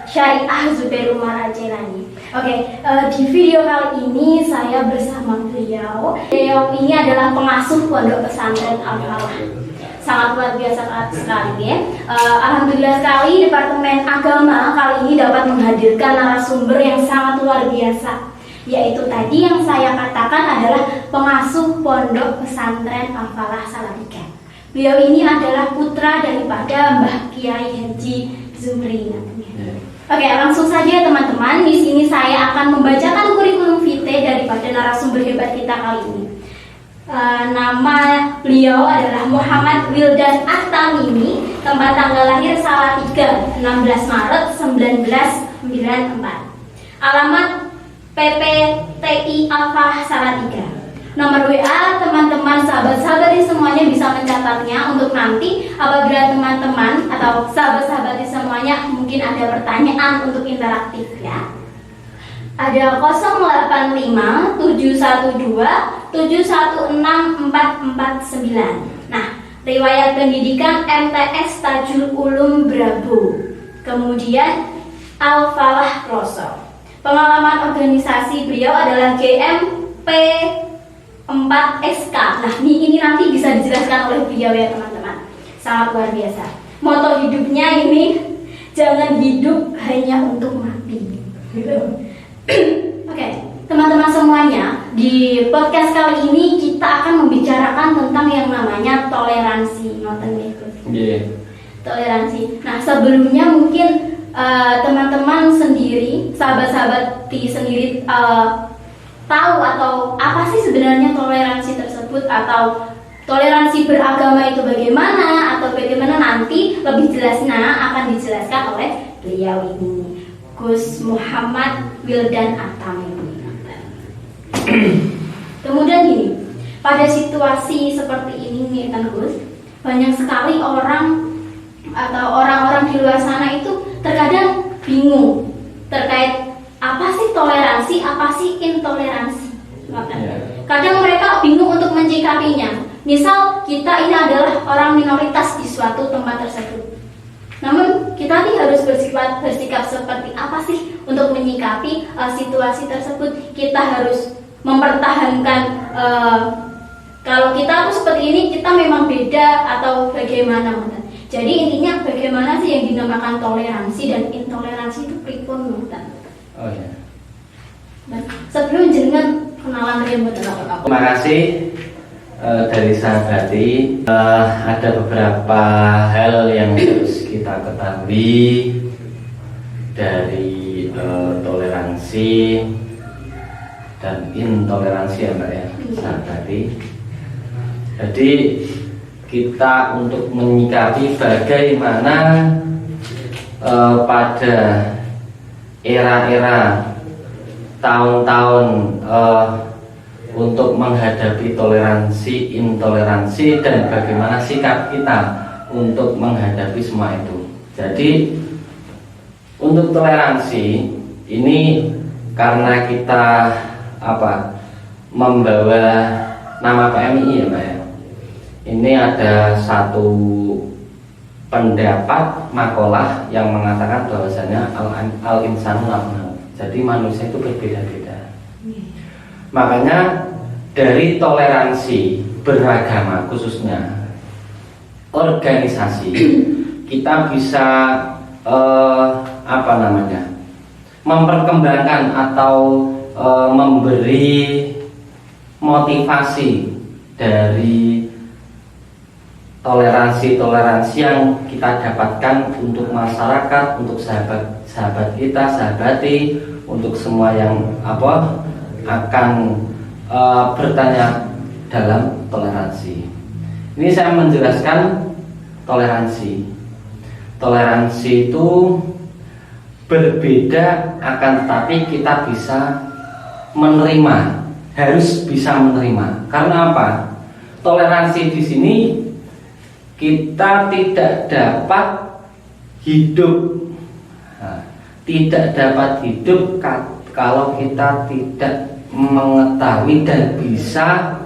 Syariah Zubair Umar Al-Jailani. Di video kali ini saya bersama beliau. Beliau ini adalah pengasuh pondok pesantren Al-Falah. Sangat luar biasa sekali ya. Alhamdulillah sekali Departemen Agama kali ini dapat menghadirkan narasumber yang sangat luar biasa, yaitu tadi yang saya katakan adalah pengasuh pondok pesantren Al-Falah Salatiga. Beliau ini adalah putra daripada Mbah Kiai Haji Zumri. Langsung saja teman-teman. Di sini saya akan membacakan kurikulum vitae daripada narasumber hebat kita kali ini. Nama beliau adalah Muhammad Wildan At-Tamimi, tempat tanggal lahir Salatiga 16 Maret 1994. Alamat PPTI Al-Falah Salatiga. Nomor WA teman-teman sahabat-sahabat semuanya bisa mencatatnya untuk nanti apabila teman-teman atau sahabat-sahabat semuanya mungkin ada pertanyaan untuk interaktif ya. Ada 085 712 716 449. Nah, riwayat pendidikan MTS Tajul Ulum Brabo. Kemudian Al-Falah Kroso. Pengalaman organisasi beliau adalah GMP 4SK. Nah, ini nanti bisa dijelaskan oleh beliau ya teman-teman. Sangat luar biasa. Moto hidupnya ini jangan hidup hanya untuk mati. Teman-teman semuanya, di podcast kali ini kita akan membicarakan tentang yang namanya toleransi. Toleransi. Nah, sebelumnya mungkin teman-teman sendiri, sahabat-sahabat sendiri tahu atau apa sih sebenarnya toleransi tersebut, atau toleransi beragama itu bagaimana, atau bagaimana nanti lebih jelasnya akan dijelaskan oleh beliau ini, Gus Muhammad Wildan At-Tamimi. Kemudian gini, pada situasi seperti ini nih kan Gus, banyak sekali orang atau orang-orang di luar sana itu terkadang bingung terkait apa sih toleransi, apa sih intoleransi. Kadang mereka bingung untuk menyikapinya. Misal kita ini adalah orang minoritas di suatu tempat tersebut, namun kita nih harus bersikap seperti apa sih untuk menyikapi situasi tersebut. Kita harus mempertahankan kalau kita seperti ini, kita memang beda atau bagaimana. Jadi intinya bagaimana sih yang dinamakan toleransi dan intoleransi itu pripun. Sebelum jenengan kenalan dengan terima kasih dari sahabati. Ada beberapa hal yang harus kita ketahui dari toleransi dan intoleransi ya Mbak ya, sahabati. Jadi kita untuk menyikapi bagaimana pada era-era tahun-tahun untuk menghadapi toleransi, intoleransi, dan bagaimana sikap kita untuk menghadapi semua itu. Jadi untuk toleransi ini karena kita membawa nama PMI ya Mbak ya. Ini ada satu pendapat makalah yang mengatakan bahwasanya al-insanu lamna. Jadi manusia itu berbeda-beda. Makanya dari toleransi beragama khususnya organisasi kita bisa memperkembangkan atau memberi motivasi dari toleransi yang kita dapatkan untuk masyarakat, untuk sahabat kita, sahabati, untuk semua yang akan bertanya dalam toleransi. Ini saya menjelaskan toleransi. Toleransi itu berbeda, akan tetapi kita bisa menerima, harus bisa menerima. Karena apa? Toleransi di sini kita tidak dapat hidup, kalau kita tidak mengetahui dan bisa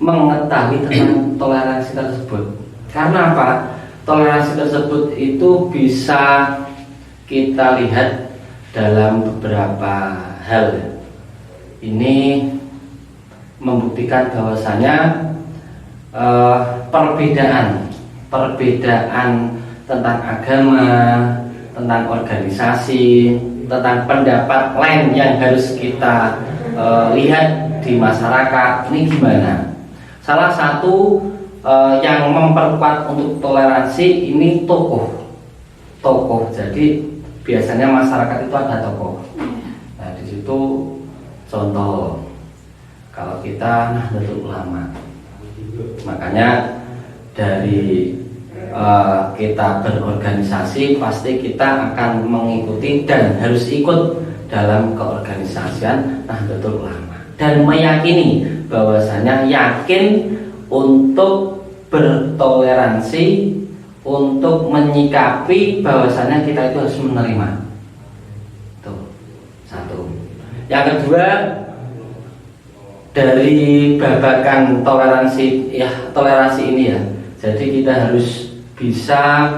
mengetahui tentang toleransi tersebut. Karena apa? Toleransi tersebut itu bisa kita lihat dalam beberapa hal. Ini membuktikan bahwasanya perbedaan tentang agama, tentang organisasi, tentang pendapat lain yang harus kita lihat di masyarakat ini gimana. Salah satu yang memperkuat untuk toleransi ini tokoh. Jadi biasanya masyarakat itu ada tokoh. Nah, di situ contoh kalau kita Nahdlatul Ulama, makanya dari kita berorganisasi pasti kita akan mengikuti dan harus ikut dalam keorganisasian Nahdlatul Ulama dan meyakini bahwasanya yakin untuk bertoleransi, untuk menyikapi bahwasanya kita itu harus menerima. Tuh, satu. Yang kedua, dari babakan toleransi ini ya. Jadi kita harus bisa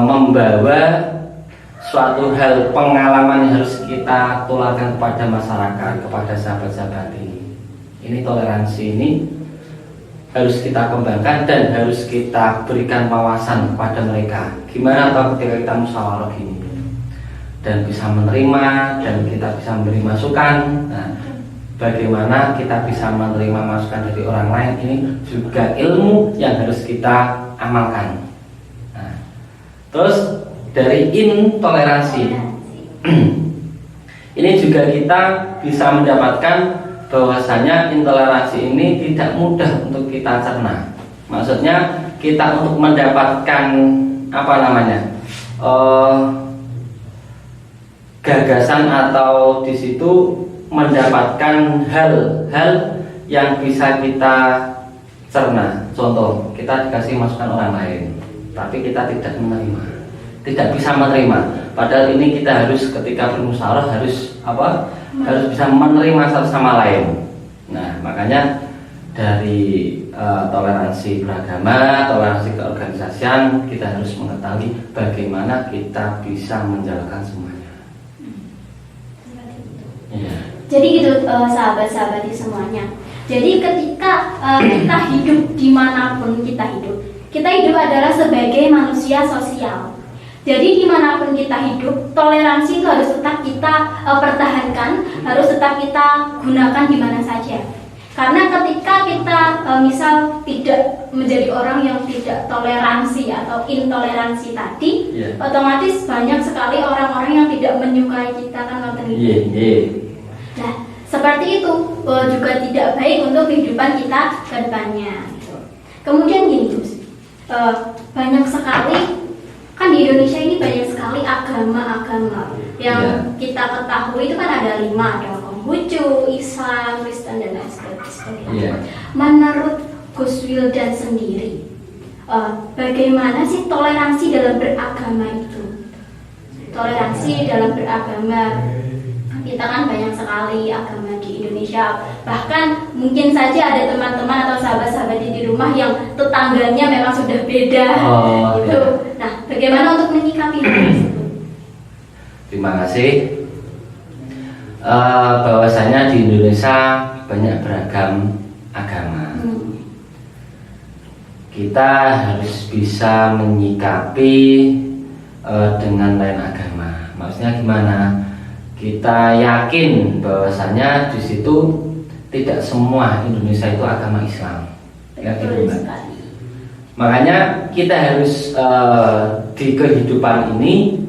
membawa suatu hal pengalaman yang harus kita tularkan kepada masyarakat, kepada sahabat-sahabat ini. Ini toleransi ini harus kita kembangkan dan harus kita berikan wawasan kepada mereka. Gimana kalau ketika kita musyawarah gini dan bisa menerima dan kita bisa memberi masukan. Nah, bagaimana kita bisa menerima masukan dari orang lain, ini juga ilmu yang harus kita amalkan. Nah, terus dari intoleransi ini juga kita bisa mendapatkan bahwasanya intoleransi ini tidak mudah untuk kita cerna. Maksudnya kita untuk mendapatkan gagasan atau di situ mendapatkan hal-hal yang bisa kita cerna. Contoh, kita dikasih masukan orang lain, tapi kita tidak menerima, tidak bisa menerima. Padahal ini kita harus ketika bermusyawarah harus harus bisa menerima satu sama lain. Nah, makanya dari toleransi beragama, toleransi keorganisasian, kita harus mengetahui bagaimana kita bisa menjalankan semuanya. Ya. Jadi gitu sahabat-sahabat semuanya. Jadi ketika kita hidup dimanapun kita hidup adalah sebagai manusia sosial. Jadi dimanapun kita hidup, toleransi itu harus tetap kita pertahankan, harus tetap kita gunakan di mana saja. Karena ketika kita misal tidak menjadi orang yang tidak toleransi atau intoleransi tadi, otomatis banyak sekali orang-orang yang tidak menyukai kita kan Nah, seperti itu juga tidak baik untuk kehidupan kita ke depannya. Kemudian gini Gus, banyak sekali kan di Indonesia ini banyak sekali agama-agama yang kita ketahui itu kan ada 5, ada Konghucu, Islam, Kristen dan lain sebagainya. Menurut Gus Wildan sendiri, bagaimana sih toleransi dalam beragama itu? Toleransi dalam beragama, kita kan banyak sekali agama di Indonesia. Bahkan mungkin saja ada teman-teman atau sahabat-sahabat di rumah yang tetangganya memang sudah beda gitu. Nah, bagaimana untuk menyikapi hal tersebut? Terima kasih. Bahwasanya di Indonesia banyak beragam agama. Kita harus bisa menyikapi dengan lain agama. Maksudnya gimana? Kita yakin bahwasanya di situ tidak semua Indonesia itu agama Islam. Makanya kita harus di kehidupan ini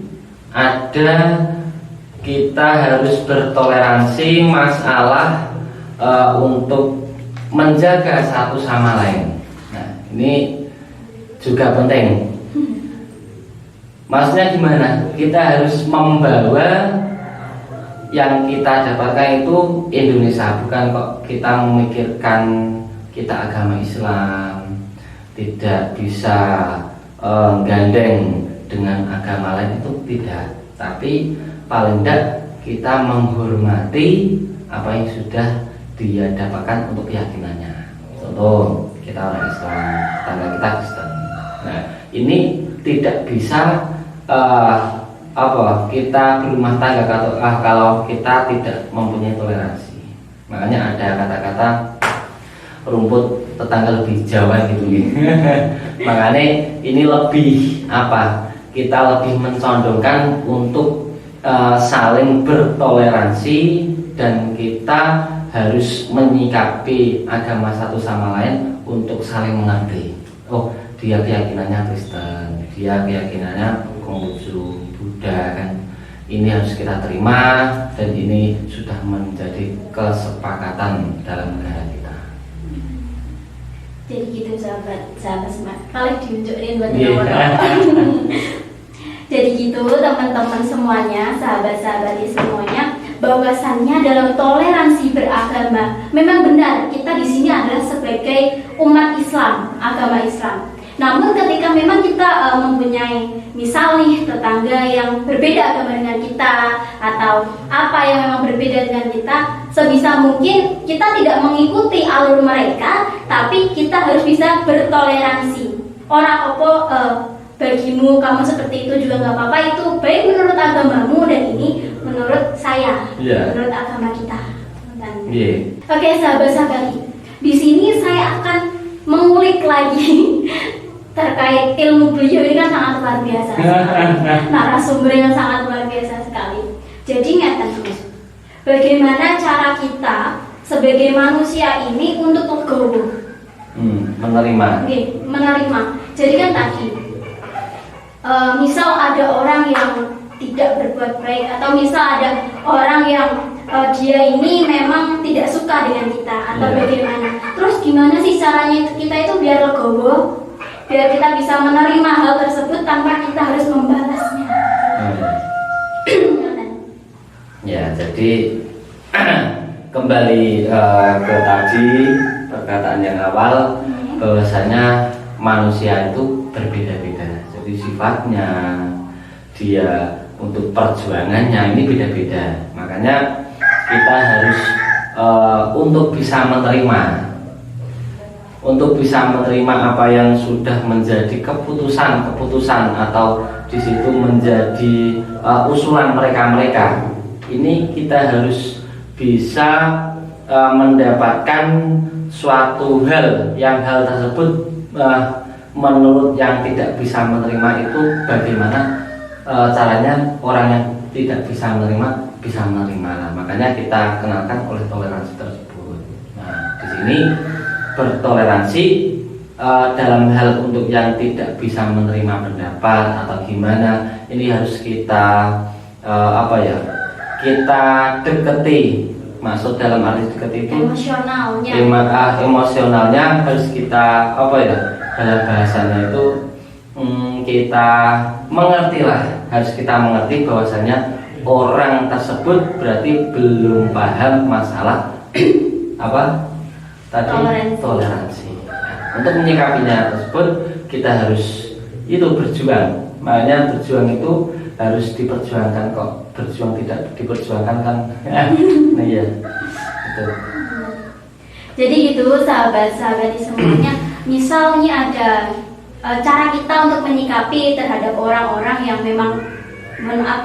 kita harus bertoleransi masalah untuk menjaga satu sama lain. Nah, ini juga penting. Maksudnya gimana? Kita harus membawa yang kita dapatkan itu Indonesia, bukan kok kita memikirkan kita agama Islam tidak bisa gandeng dengan agama lain, itu tidak. Tapi paling tidak kita menghormati apa yang sudah dia dapatkan untuk keyakinannya. Contoh, kita orang Islam, tetangga kita Kristen. Nah, ini tidak bisa kita berumah tangga kalau kita tidak mempunyai toleransi. Makanya ada kata-kata rumput tetangga lebih hijau gitu. Makanya ini lebih kita lebih mencondongkan untuk saling bertoleransi, dan kita harus menyikapi agama satu sama lain untuk saling mengerti. Oh, dia keyakinannya Kristen, dia keyakinannya Konghucu, Buddha kan. Ini harus kita terima, dan ini sudah menjadi kesepakatan dalam negara kita. Jadi gitu sahabat smart. Kali diunjukin buat Jadi gitu teman-teman semuanya, sahabat-sahabat semuanya, bahwasannya dalam toleransi beragama memang benar kita di sini adalah sebagai umat Islam, agama Islam. Namun ketika memang kita mempunyai misal nih tetangga yang berbeda agama dengan kita, atau apa yang memang berbeda dengan kita, sebisa mungkin kita tidak mengikuti alur mereka, tapi kita harus bisa bertoleransi. Orang apa bagimu kamu seperti itu juga nggak apa-apa, itu baik menurut agamamu, dan ini menurut saya, menurut agama kita. Oke, sahabat-sahabat, di sini saya akan mengulik lagi terkait ilmu beliau ini kan sangat luar biasa sekali. Narasumber yang sangat luar biasa sekali. Jadi ngeten terus, bagaimana cara kita sebagai manusia ini untuk legowo, menerima. Menerima. Jadi kan tadi misal ada orang yang tidak berbuat baik, atau misal ada orang yang dia ini memang tidak suka dengan kita, atau bagaimana. Terus gimana sih caranya kita itu biar legowo, biar kita bisa menerima hal tersebut tanpa kita harus membalasnya. Ya, jadi kembali ke tadi perkataan yang awal, bahwasanya manusia itu berbeda-beda. Jadi sifatnya, dia untuk perjuangannya ini beda-beda. Makanya kita harus untuk bisa menerima apa yang sudah menjadi keputusan atau di situ menjadi usulan mereka. Ini kita harus bisa mendapatkan suatu hal tersebut menurut yang tidak bisa menerima itu bagaimana caranya orang yang tidak bisa menerima bisa menerima. Nah, makanya kita kenalkan oleh toleransi tersebut. Nah, di sini bertoleransi dalam hal untuk yang tidak bisa menerima pendapat atau gimana, ini harus kita kita deketi. Maksud dalam arti deketi itu emosionalnya harus kita dalam bahasanya itu kita harus kita mengerti bahwasanya orang tersebut berarti belum paham masalah toleransi. Untuk menyikapinya tersebut kita harus berjuang. Makanya berjuang itu harus diperjuangkan kok. Berjuang tidak diperjuangkan kan. Nah iya. Betul. Jadi gitu sahabat-sahabat semuanya, misalnya ada cara kita untuk menyikapi terhadap orang-orang yang memang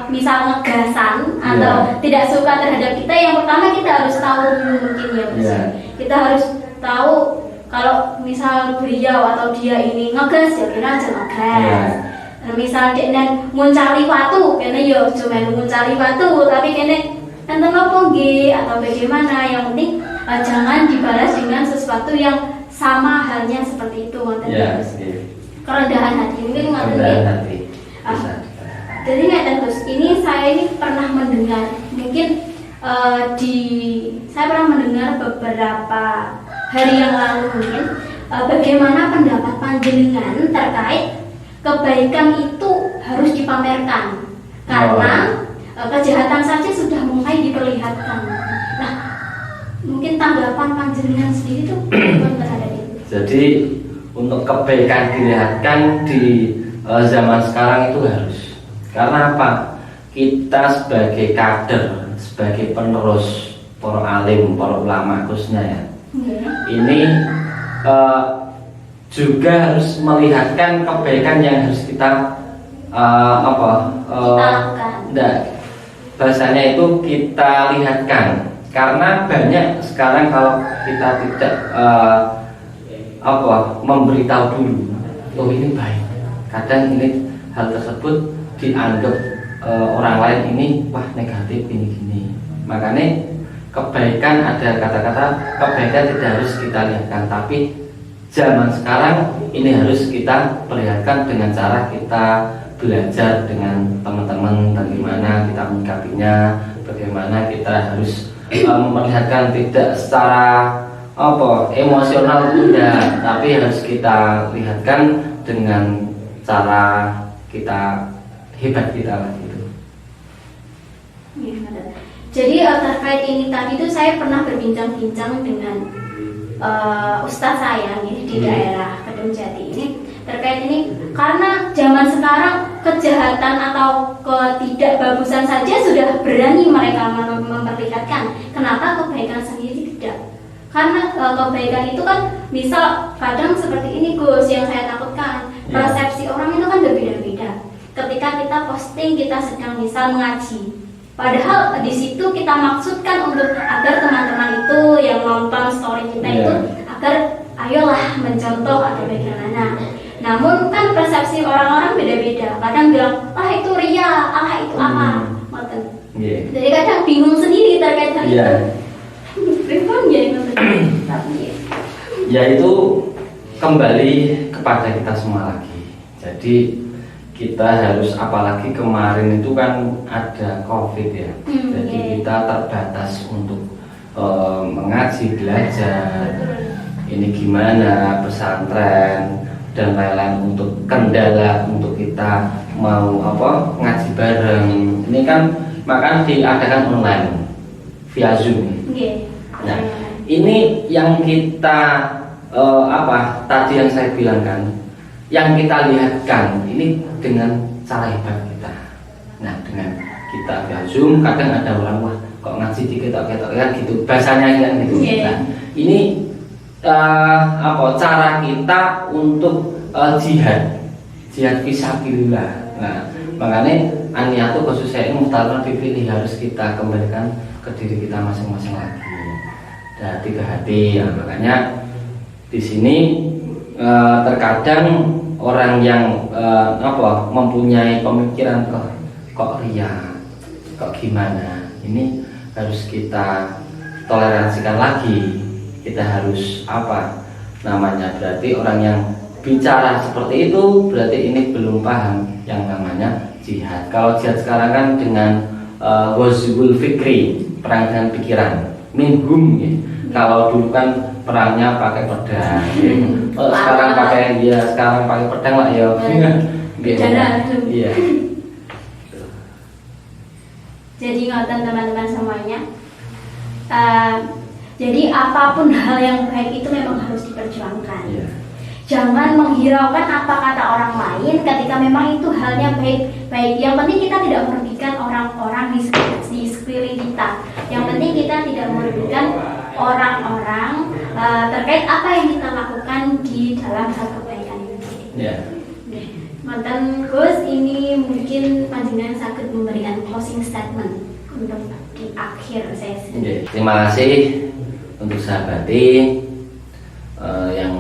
misal ngegasan atau tidak suka terhadap kita, yang pertama kita harus tahu dulu mungkin ya Mas. Kita harus tahu kalau misal beliau atau dia ini ngegas, ya kira aja ngegas. Misal dan nguncali watu, kene yo cuma nguncali watu, tapi kene enten apa nggih atau bagaimana, yang penting jangan dibalas dengan sesuatu yang sama halnya seperti itu, ngoten terus. Kerendahan hati, mungkin ngoten nggih. Jadi terus ini saya ini pernah mendengar, mungkin saya pernah mendengar beberapa hari yang lalu mungkin bagaimana pendapat panjenengan terkait kebaikan itu harus dipamerkan karena kejahatan saja sudah mulai diperlihatkan. Nah, mungkin tanggapan panjenengan sendiri itu terhadap itu. Jadi untuk kebaikan dilihatkan di zaman sekarang itu harus. Karena apa? Kita sebagai kader, sebagai penerus para alim, para ulama khususnya ya. Ini juga harus melihatkan kebaikan yang harus kita Enggak, bahasanya itu kita lihatkan, karena banyak sekarang kalau kita tidak memberitahu dulu, oh ini baik, kadang ini hal tersebut dianggap orang lain ini wah negatif ini. Makanya kebaikan, ada kata-kata kebaikan tidak harus kita lihatkan, tapi zaman sekarang ini harus kita perlihatkan dengan cara kita belajar dengan teman-teman, bagaimana kita menyikapinya, bagaimana kita harus memperlihatkan tidak secara emosional tidak, tapi harus kita lihatkan dengan cara kita hebat kita lah gitu. Jadi terkait ini tadi itu saya pernah berbincang-bincang dengan ustaz saya nih di daerah Kedung Jati ini terkait ini, karena zaman sekarang kejahatan atau ketidakbagusan saja sudah berani mereka memperlihatkan. Kenapa kebaikan sendiri tidak? Karena kebaikan itu kan misal kadang seperti ini Gus, yang saya takutkan persepsi orang itu kan berbeda-beda. Ketika kita posting kita sedang misal mengaji, padahal di situ kita maksudkan untuk agar teman-teman itu yang nonton story kita itu agar ayolah mencontoh atau bagaimana. Namun kan persepsi orang-orang beda-beda. Kadang bilang itu ria, itu apa, Jadi kadang bingung sendiri terkait hal itu. Ya itu kembali kepada kita semua lagi. Jadi kita harus, apalagi kemarin itu kan ada COVID ya. Jadi kita terbatas untuk mengaji, belajar. Ini gimana pesantren dan lain-lain, untuk kendala untuk kita mau ngaji bareng. Ini kan maka diadakan online via Zoom. Nah, ini yang kita tadi yang saya bilang kan, yang kita lihatkan ini dengan cara hebat kita. Nah, dengan kita via Zoom, kadang ada orang wah kok ngaji diketok-ketok kan gitu, bahasanya kan gitu. Nah, ini cara kita untuk jihad fisabilillah. Nah, makanya aniyatu khususnya ini muhtarun dipilih, harus kita kembalikan ke diri kita masing-masing lagi, hati ke hati ya. Makanya di sini terkadang orang yang mempunyai pemikiran kok ria, kok gimana, ini harus kita toleransikan lagi. Kita harus berarti orang yang bicara seperti itu berarti ini belum paham yang namanya jihad. Kalau jihad sekarang kan dengan ghazwul fikri, perang dengan pikiran, minhum ya. Kalau dulu kan perangnya pakai pedang. Sekarang pakai pedang lah ya. Iya. Jadi ngoten teman-teman semuanya. Jadi apapun hal yang baik itu memang harus diperjuangkan. Jangan menghiraukan apa kata orang lain ketika memang itu halnya baik. Yang penting kita tidak merugikan orang-orang di sekeliling kita. Yang penting kita tidak merugikan orang-orang terkait apa yang kita lakukan di dalam hal kebaikan ini. Mantan Gus, ini mungkin panjenengan sakit memberikan closing statement untuk di akhir sesi. Terima kasih untuk sahabati yang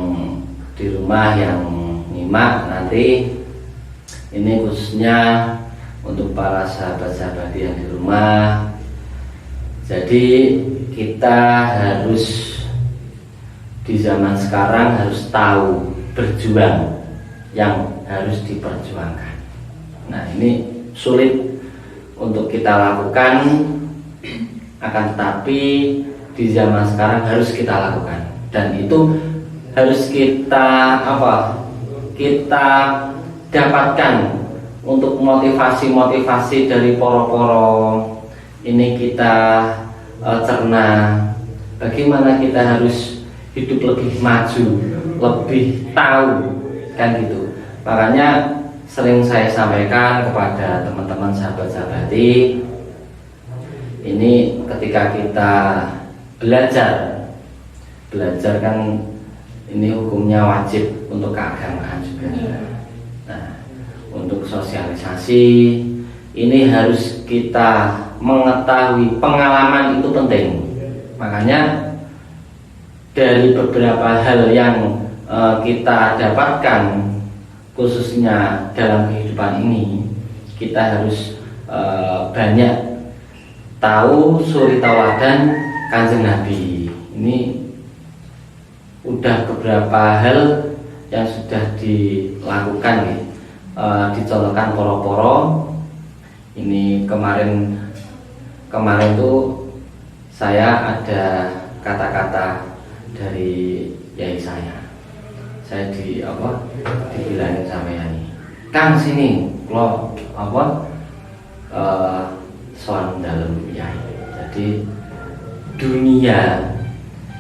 di rumah yang nyimak nanti. Ini khususnya untuk para sahabat-sahabat yang di rumah. Jadi kita harus di zaman sekarang harus tahu berjuang yang harus diperjuangkan. Nah, ini sulit untuk kita lakukan, akan tetapi di zaman sekarang harus kita lakukan, dan itu harus kita dapatkan untuk motivasi dari poro-poro ini. Kita cerna bagaimana kita harus hidup lebih maju, lebih tahu kan gitu. Makanya sering saya sampaikan kepada teman-teman sahabat-sahabati, ini ketika kita belajar kan ini hukumnya wajib untuk keagamaan juga. Nah, untuk sosialisasi ini harus kita mengetahui pengalaman itu penting. Makanya dari beberapa hal yang kita dapatkan khususnya dalam kehidupan ini, kita harus banyak tahu suri tauladan Kanjeng Nabi. Ini udah beberapa hal yang sudah dilakukan nih, dicontohkan poro-poro. Ini kemarin tuh saya ada kata-kata dari yai saya dibilangin sama yai, Kang sini lo soal dalam yai. Jadi dunia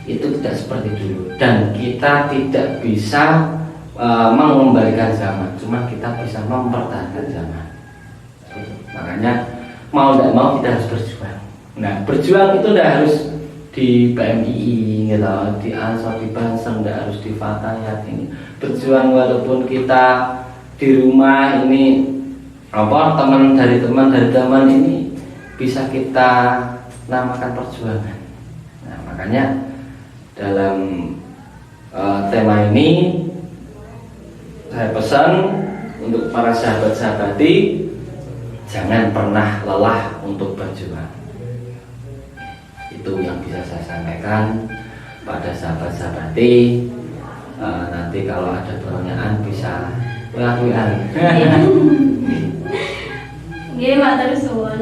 itu tidak seperti dulu, dan kita tidak bisa mengembalikan zaman, cuma kita bisa mempertahankan zaman. Makanya mau tidak mau kita harus berjuang. Nah, berjuang itu tidak harus di PMII gitu, di Ansor, di Banser, tidak harus di Fatayat. Ini berjuang walaupun kita di rumah ini teman dari teman ini bisa kita namakan perjuangan. Nah, makanya dalam tema ini saya pesan untuk para sahabat-sahabati, jangan pernah lelah untuk berjuang. Itu yang bisa saya sampaikan pada sahabat-sahabati. Nanti kalau ada pertanyaan bisa WA. Gini matur suwun.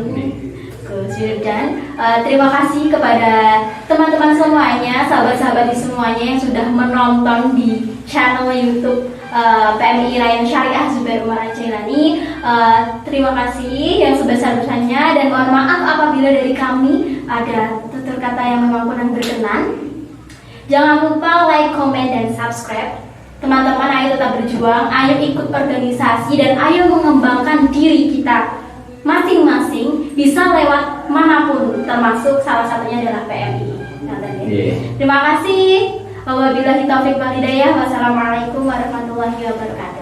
Dan terima kasih kepada teman-teman semuanya, sahabat-sahabat di semuanya yang sudah menonton di channel YouTube PMI Layan Syariah Zubair Umar Al-Jailani. Terima kasih yang sebesar-besarnya, dan mohon maaf apabila dari kami ada tutur kata yang memang kurang berkenan. Jangan lupa like, comment, dan subscribe. Teman-teman, ayo tetap berjuang, ayo ikut organisasi, dan ayo mengembangkan diri kita masing-masing bisa lewat manapun, termasuk salah satunya adalah PMI. Terima kasih. Wabillahi taufiq wal hidayah. Wassalamualaikum warahmatullahi wabarakatuh.